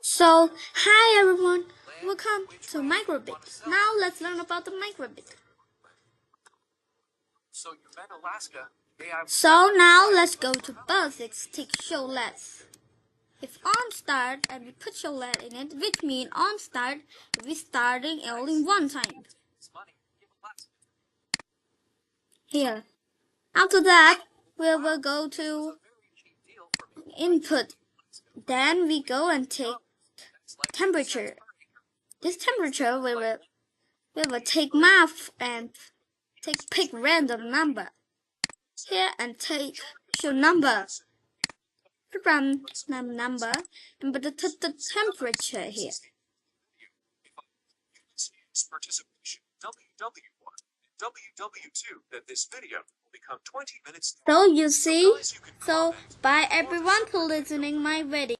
So, hi everyone, welcome to microbit. Now let's learn about the microbit. So now let's go to basics, take show less. If on start and we put show let in it, which means on start, we starting only one time. Here. After that, we will go to input. Then we go and take temperature. This temperature we will take math and pick random number here and take show number. Run number and put the temperature here. So you see, so bye everyone for listening my video.